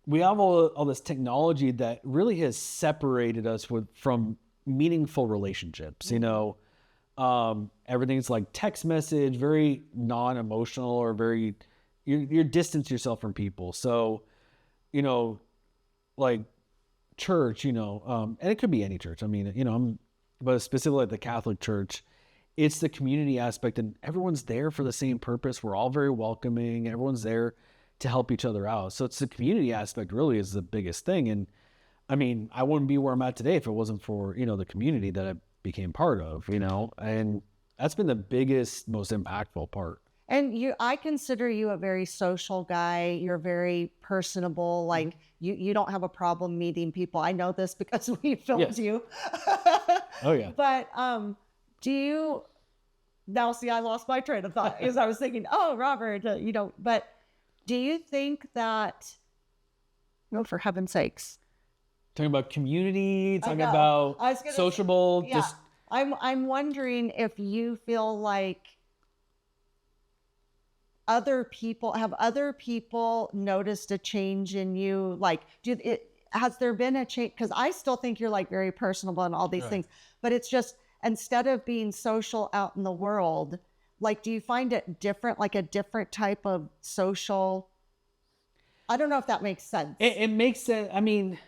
we have all this technology that really has separated us from meaningful relationships. You know, everything's like text message, very non-emotional, or very, you're distance yourself from people. So, you know, like church, you know, and it could be any church. I mean, you know, but specifically like the Catholic Church, it's the community aspect, and everyone's there for the same purpose. We're all very welcoming. Everyone's there to help each other out. So it's the community aspect really is the biggest thing. And I mean, I wouldn't be where I'm at today if it wasn't for, you know, the community that I became part of, you know, and that's been the biggest, most impactful part. And I consider you a very social guy. You're very personable. Like you don't have a problem meeting people. I know this because we filmed you. Oh yeah. But do you now see? I lost my train of thought as I was thinking. Oh, Robert, you know. But do you think that? No, for heaven's sakes. Talking about community, talking know. about I was gonna sociable. Yeah, I'm wondering if you feel like other people noticed a change in you? Like, has there been a change? Because I still think you're like very personable and all these things, but it's just, instead of being social out in the world, like, do you find it different, like a different type of social? I don't know if that makes sense. It makes sense. I mean,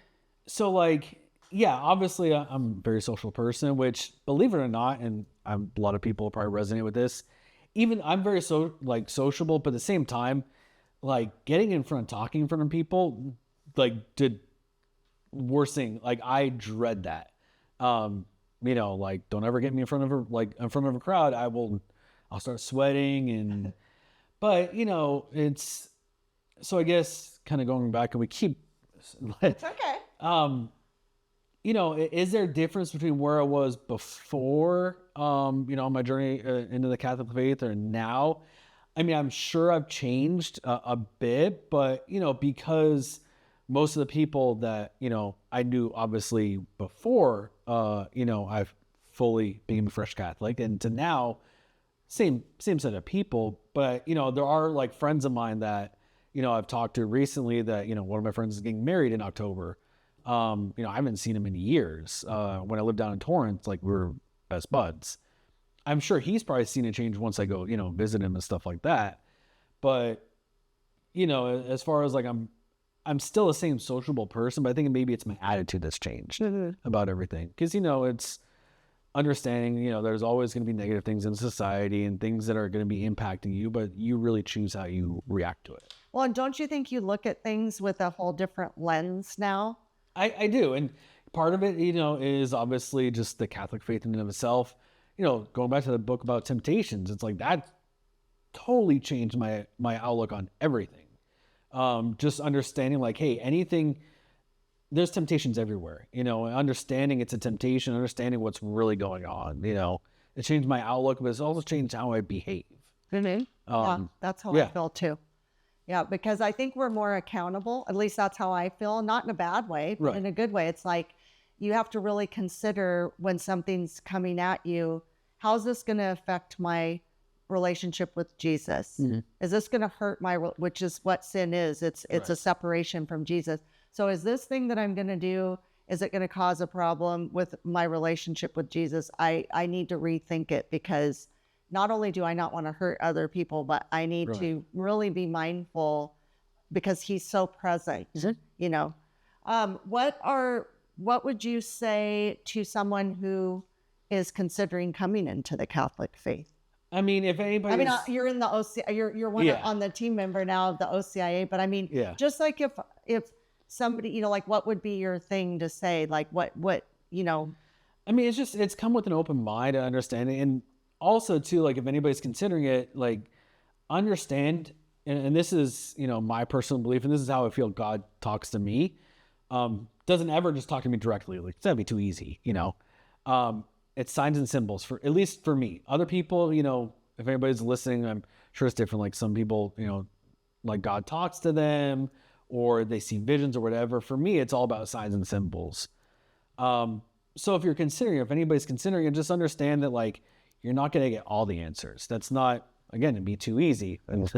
so like, yeah, obviously I'm a very social person, which, believe it or not, and a lot of people probably resonate with this, even I'm very sociable, but at the same time, like getting in front, talking in front of people, like worst thing, like I dread that. You know, like don't ever get me in front of a crowd. I'll start sweating, and but you know, it's, so I guess kind of going back, and we keep It's okay. you know, is there a difference between where I was before, you know, on my journey into the Catholic faith, or now? I mean, I'm sure I've changed a bit, but, you know, because most of the people that, you know, I knew obviously before, you know, I've fully became a fresh Catholic, and to now, same set of people. But, you know, there are like friends of mine that, you know, I've talked to recently that, you know, one of my friends is getting married in October. You know, I haven't seen him in years. When I lived down in Torrance, like we were best buds. I'm sure he's probably seen a change once I go, you know, visit him and stuff like that. But, you know, as far as like, I'm still the same sociable person, but I think maybe it's my attitude that's changed about everything. Cause you know, it's understanding, you know, there's always going to be negative things in society and things that are going to be impacting you, but you really choose how you react to it. Well, and don't you think you look at things with a whole different lens now? I do. And part of it, you know, is obviously just the Catholic faith in and of itself. You know, going back to the book about temptations, it's like that totally changed my outlook on everything. Just understanding like, hey, there's temptations everywhere, you know, understanding it's a temptation, understanding what's really going on, you know, it changed my outlook, but it's also changed how I behave. Yeah, that's how I feel too. Yeah, because I think we're more accountable. At least that's how I feel. Not in a bad way, but in a good way. It's like you have to really consider when something's coming at you, how's this going to affect my relationship with Jesus? Is this going to hurt which is what sin is. It's a separation from Jesus. So is this thing that I'm going to do, is it going to cause a problem with my relationship with Jesus? I need to rethink it, because not only do I not want to hurt other people, but I need to really be mindful, because he's so present, you know. What would you say to someone who is considering coming into the Catholic faith? I mean, if anybody, I mean, you're in the OC, you're one on the team member now of the OCIA, but I mean, just like if somebody, you know, like, what would be your thing to say? Like, what, you know? I mean, it's come with an open mind and understanding. And also too, like, if anybody's considering it, like, understand, and this is, you know, my personal belief, and this is how I feel God talks to me. Doesn't ever just talk to me directly. Like, that'd be too easy, you know? It's signs and symbols, for at least for me. Other people, you know, if anybody's listening, I'm sure it's different. Like, some people, you know, like, God talks to them or they see visions or whatever. For me, it's all about signs and symbols. So if you're considering, if anybody's considering it, just understand that, like, you're not going to get all the answers. That's not, again, it'd be too easy. And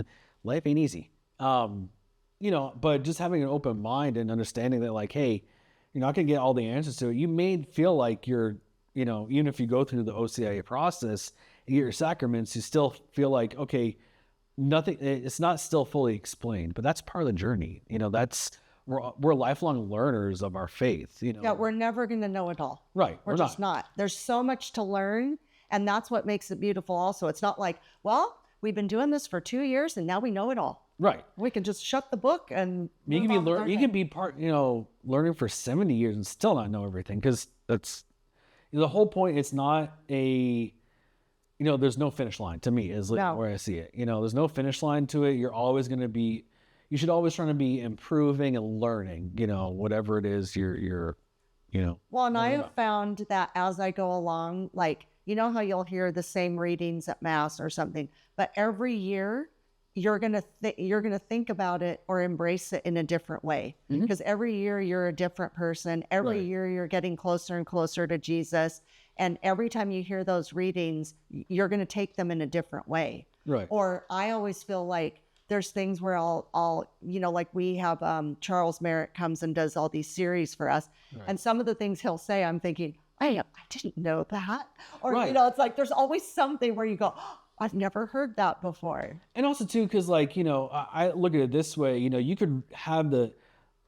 life ain't easy. You know, but just having an open mind and understanding that, like, hey, you're not going to get all the answers to it. You may feel like you're, you know, even if you go through the OCIA process, you get your sacraments, you still feel like, okay, nothing, it's not still fully explained, but that's part of the journey. You know, we're lifelong learners of our faith, you know. Yeah, we're never going to know it all. Right. We're just not. There's so much to learn, and that's what makes it beautiful also. It's not like, well, we've been doing this for 2 years and now we know it all. Right. We can just shut the book and you can be part, you know, learning for 70 years and still not know everything, because that's, you know, the whole point. It's not a, you know, there's no finish line to me, is like where I see it. You know, there's no finish line to it. You're always going to be, you should always try to be improving and learning, you know, whatever it is you're, you know. Well, and I have found that as I go along, like, you know how you'll hear the same readings at Mass or something, but every year you're going to think about it or embrace it in a different way, because every year you're a different person. Every year you're getting closer and closer to Jesus. And every time you hear those readings, you're going to take them in a different way. Right. Or I always feel like there's things where I'll, you know, like we have Charles Merritt comes and does all these series for us. Right. And some of the things he'll say, I'm thinking, I didn't know that. Or, you know, it's like, there's always something where you go, oh, I've never heard that before. And also too, because, like, you know, I look at it this way, you know, you could have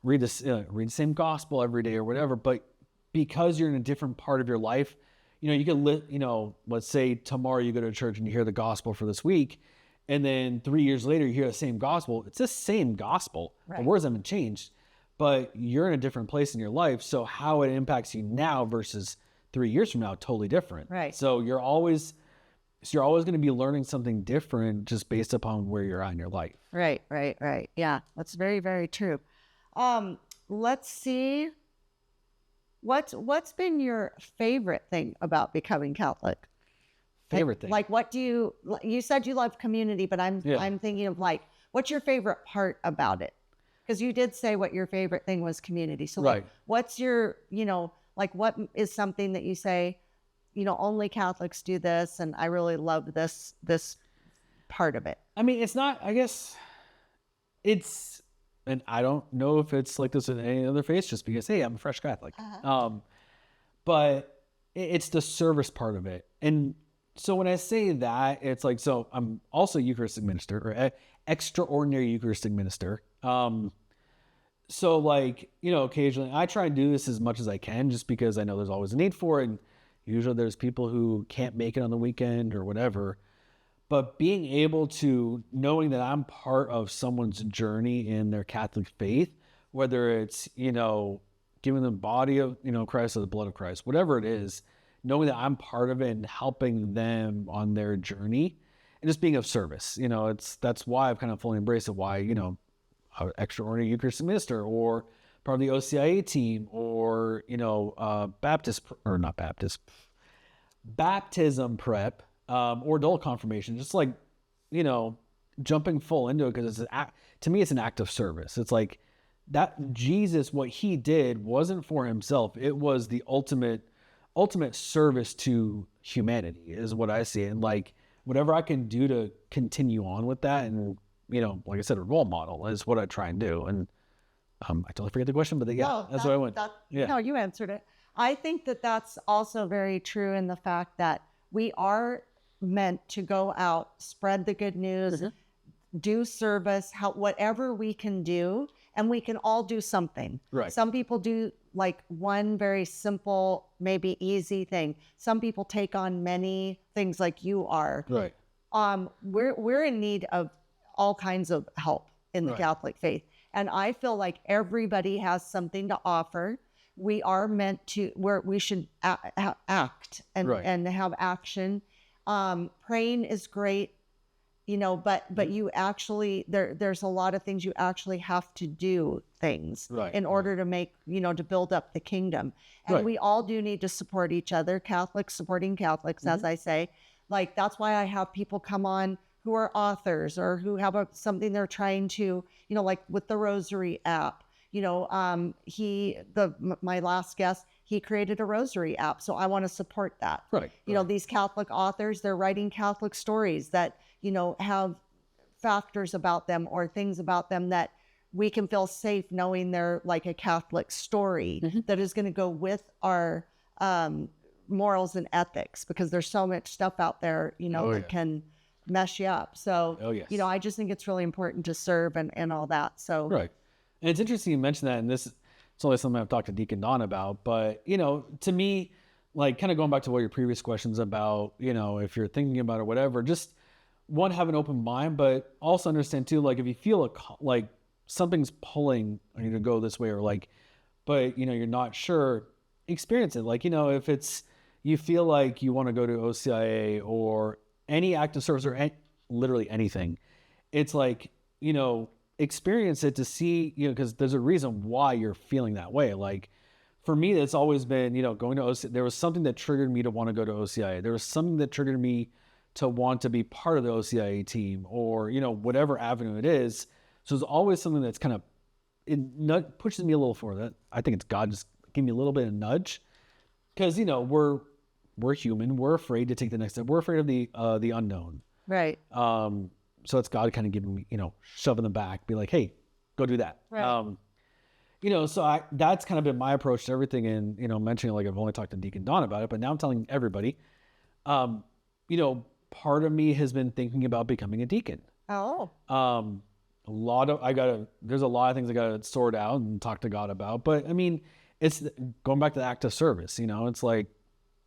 read the same gospel every day or whatever, but because you're in a different part of your life, you know, you could you know, let's say tomorrow you go to church and you hear the gospel for this week, and then 3 years later you hear the same gospel. It's the same gospel. Right. The words haven't changed, but you're in a different place in your life. So how it impacts you now versus 3 years from now, totally different. Right. So you're always going to be learning something different just based upon where you're at in your life. Right. Yeah, that's very, very true. Let's see. What's been your favorite thing about becoming Catholic? Favorite thing? Like, what do you said you love community, but I'm thinking of, like, what's your favorite part about it? Because you did say what your favorite thing was community. So, like, what's your, you know, like, what is something that you say, you know, only Catholics do this, and I really love this part of it? I mean, it's not, I guess it's, and I don't know if it's like this in any other faith, just because, hey, I'm a fresh Catholic. But it's the service part of it. And so when I say that, it's like, so I'm also Eucharistic minister, or extraordinary Eucharistic minister. So, like, you know, occasionally I try and do this as much as I can, just because I know there's always a need for it. And usually there's people who can't make it on the weekend or whatever. But being able to, knowing that I'm part of someone's journey in their Catholic faith, whether it's, you know, giving them the body of, you know, Christ or the blood of Christ, whatever it is, knowing that I'm part of it and helping them on their journey and just being of service, you know, that's why I've kind of fully embraced it. Why, you know, extraordinary Eucharistic minister, or part of the OCIA team, or, you know, baptism prep, or adult confirmation, just like, you know, jumping full into it, because to me, it's an act of service. It's like that Jesus, what he did wasn't for himself. It was the ultimate service to humanity, is what I see. And, like, whatever I can do to continue on with that, and, you know, like I said, a role model is what I try and do. And I totally forget the question, but No, that's what I went. No, you answered it. I think that that's also very true in the fact that we are meant to go out, spread the good news, do service, whatever we can do, and we can all do something. Right. Some people do like one very simple, maybe easy thing. Some people take on many things like you are. Right. We're in need of all kinds of help in the Catholic faith. And I feel like everybody has something to offer. We are meant to, we should act and have action. Praying is great, you know, but you actually, there's a lot of things you actually have to do things in order to make, you know, to build up the kingdom. And we all do need to support each other, Catholics supporting Catholics, as I say. Like, that's why I have people come on who are authors or who have something they're trying to, you know, like with the Rosary app, you know, my last guest, he created a Rosary app. So I want to support that. You know, these Catholic authors, they're writing Catholic stories that, you know, have factors about them or things about them that we can feel safe knowing they're like a Catholic story that is going to go with our morals and ethics, because there's so much stuff out there, you know, that can mess you up. So, you know, I just think it's really important to serve and all that. So, and it's interesting you mentioned that, and it's only something I've talked to Deacon Don about, but, you know, to me, like kind of going back to what your previous questions about, you know, if you're thinking about it, whatever, just one, have an open mind, but also understand too, like if you feel like something's pulling you to go this way, or like, but, you know, you're not sure, experience it. Like, you know, if you feel like you want to go to OCIA or any active service or literally anything, it's like, you know, experience it to see, you know, because there's a reason why you're feeling that way. Like for me, it's always been, you know, going to OCIA, there was something that triggered me to want to go to OCIA. There was something that triggered me to want to be part of the OCIA team, or, you know, whatever avenue it is. So it's always something that's kind of, pushes me a little further. I think it's God just giving me a little bit of nudge, because, you know, we're human. We're afraid to take the next step. We're afraid of the unknown. So it's God kind of giving me, you know, shoving them back, be like, hey, go do that. You know, so that's kind of been my approach to everything. And, you know, mentioning, like, I've only talked to Deacon Don about it, but now I'm telling everybody, you know, part of me has been thinking about becoming a deacon. There's a lot of things I got to sort out and talk to God about, but I mean, it's going back to the act of service, you know, it's like,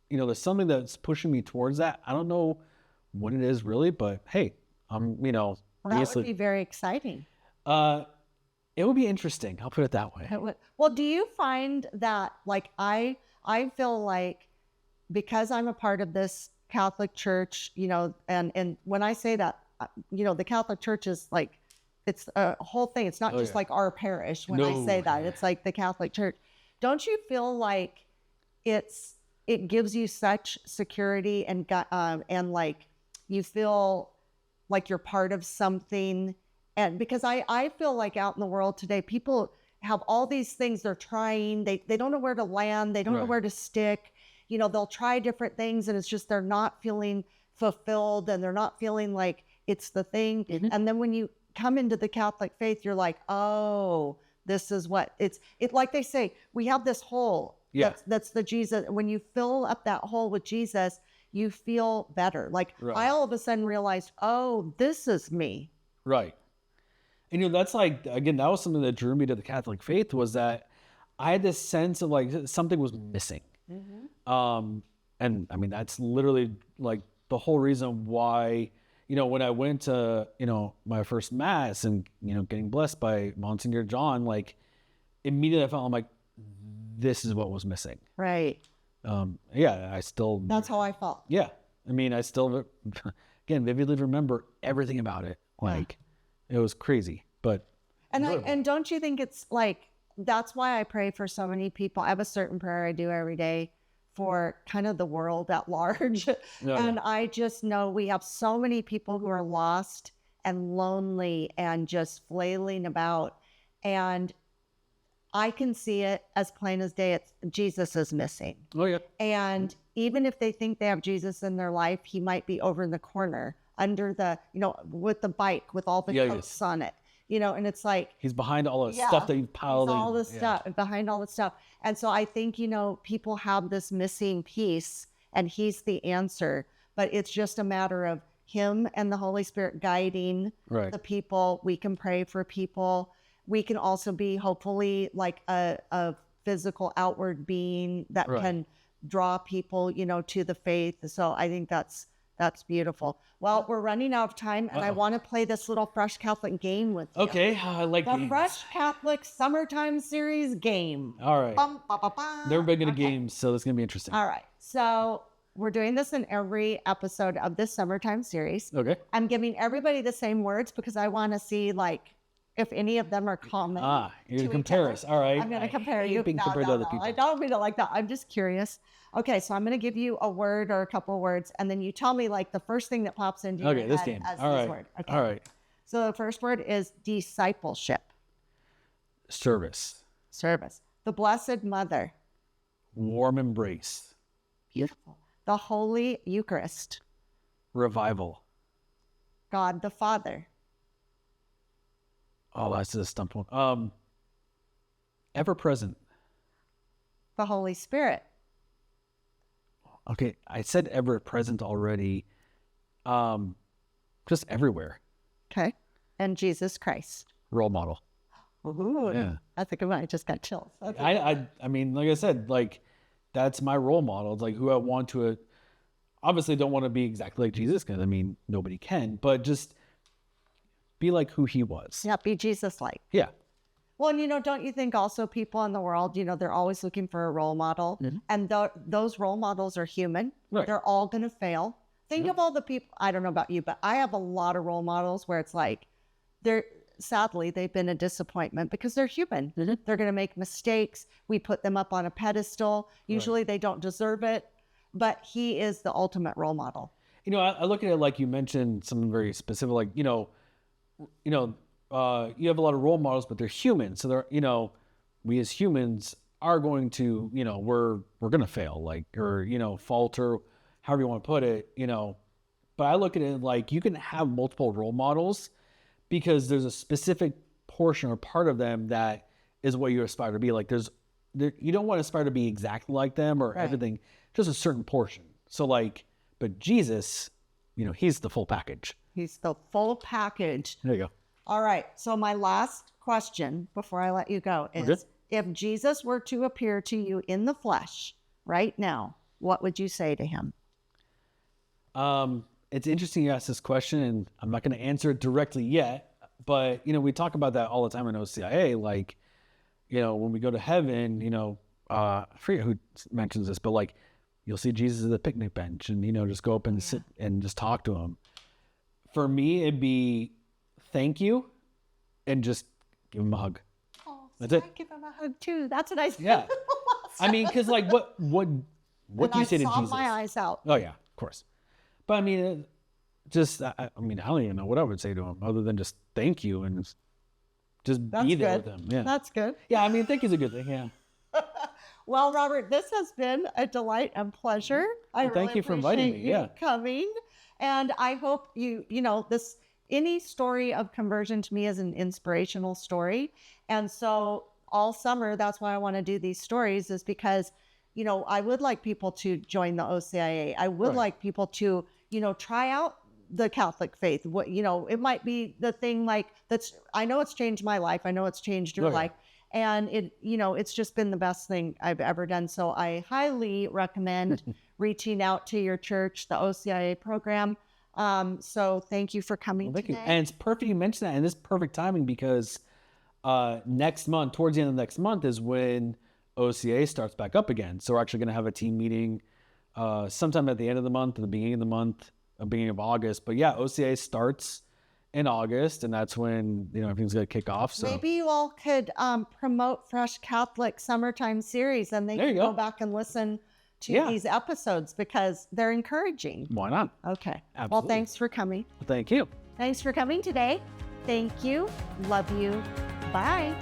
you know, there's something that's pushing me towards that. I don't know what it is really, but hey, you know, that would be very exciting. It would be interesting. I'll put it that way. Well, do you find that, like, I feel like, because I'm a part of this Catholic Church, you know, and when I say that, you know, the Catholic Church is like, it's a whole thing. It's not just like our parish. When I say that, it's like the Catholic Church. Don't you feel like it gives you such security and like you feel like you're part of something? And because I feel like out in the world today, people have all these things they're trying. They don't know where to land. They don't know where to stick. You know, they'll try different things, and it's just they're not feeling fulfilled, and they're not feeling like it's the thing. And then when you come into the Catholic faith, you're like, oh, this is what it's like they say, we have this hole. That's the Jesus. When you fill up that hole with Jesus, you feel better. Like I all of a sudden realized, oh, this is me. And, you know, that's like, again, that was something that drew me to the Catholic faith, was that I had this sense of like something was missing. And I mean, that's literally like the whole reason why, you know, when I went to, you know, my first mass and, you know, getting blessed by Monsignor John, like immediately I felt, I'm like, this is what was missing. I still, that's how I felt. I mean, I still, again, vividly remember everything about it. Like it was crazy, but. And don't you think it's like, that's why I pray for so many people. I have a certain prayer I do every day for kind of the world at large. And I just know we have so many people who are lost and lonely and just flailing about. And I can see it as plain as day. It's Jesus is missing. And even if they think they have Jesus in their life, he might be over in the corner under the, you know, with the bike with all the coats on it. and it's like, He's behind all the stuff that you've piled. All this stuff, behind all the stuff. And so I think, people have this missing piece, and he's the answer, but it's just a matter of him and the Holy Spirit guiding the people. We can pray for people. We can also be hopefully like a physical outward being that can draw people, to the faith. So I think that's beautiful. Well, we're running out of time, and I want to play this little Fresh Catholic game with you. Okay, I like the games. Fresh Catholic Summertime Series game. All right. Never been good at games, so this is going to be interesting. All right. So we're doing this in every episode of this Summertime Series. Okay. I'm giving everybody the same words because I want to see, if any of them are common. You're going to compare us. All right. I'm going to compare you. Being compared to other people. I don't mean it like that. I'm just curious. Okay, so I'm going to give you a word or a couple of words, and then you tell me the first thing that pops into your head this game. as All this right. word. Okay. All right. So the first word is discipleship. Service. The Blessed Mother. Warm embrace. Beautiful. The Holy Eucharist. Revival. God the Father. Oh, that's a stump one. Ever present. The Holy Spirit. Okay, I said ever present already. Just everywhere. Okay. And Jesus Christ. Role model. Ooh, Yeah. That's a good one. I just got chills. I mean, like I said, that's my role model. It's who I want to. Obviously, don't want to be exactly like Jesus, because nobody can. But just be like who he was. Yeah, be Jesus-like. Yeah. Well, and don't you think also people in the world, they're always looking for a role model, and those role models are human. Right. They're all going to fail. Think of all the people. I don't know about you, but I have a lot of role models where it's sadly, they've been a disappointment because they're human. They're going to make mistakes. We put them up on a pedestal. Usually they don't deserve it, but he is the ultimate role model. I look at it like you mentioned something very specific, you have a lot of role models, but they're human. So they're, we as humans are going to, we're going to fail, or, falter, however you want to put it, but I look at it like you can have multiple role models because there's a specific portion or part of them that is what you aspire to be. You don't want to aspire to be exactly like them or everything, just a certain portion. So but Jesus, he's the full package. He's the full package. There you go. All right. So my last question before I let you go is, if Jesus were to appear to you in the flesh right now, what would you say to him? It's interesting you ask this question, and I'm not going to answer it directly yet, but, we talk about that all the time in OCIA. When we go to heaven, I forget who mentions this, but you'll see Jesus at the picnic bench and, just go up and sit and just talk to him. For me, it'd be thank you and just give him a hug. Oh, that's it. I give him a hug too. That's what I said. Yeah. Because what do you say to Jesus? My eyes out. Oh yeah, of course. But I don't even know what I would say to him other than just thank you and just be there with him. Yeah. That's good. Yeah. Thank you's a good thing. Yeah. Well, Robert, this has been a delight and pleasure. Thank you for inviting me. You coming. And I hope any story of conversion to me is an inspirational story. And so all summer, that's why I want to do these stories, is because, I would like people to join the OCIA. I would like people to, try out the Catholic faith. It might be the thing I know it's changed my life. I know it's changed your life. And it's just been the best thing I've ever done. So I highly recommend reaching out to your church, the OCIA program. So thank you for coming today. You. And it's perfect you mentioned that, and this is perfect timing because next month, towards the end of next month, is when OCA starts back up again. So we're actually going to have a team meeting sometime at the end of the month, at the beginning of the month, beginning of August. But yeah, OCA starts in August, and that's when everything's going to kick off. So maybe you all could promote Fresh Catholic Summertime Series, and they can go back and listen to these episodes because they're encouraging. Why not? Okay. Absolutely. Well, thanks for coming. Thank you. Thanks for coming today. Thank you. Love you. Bye.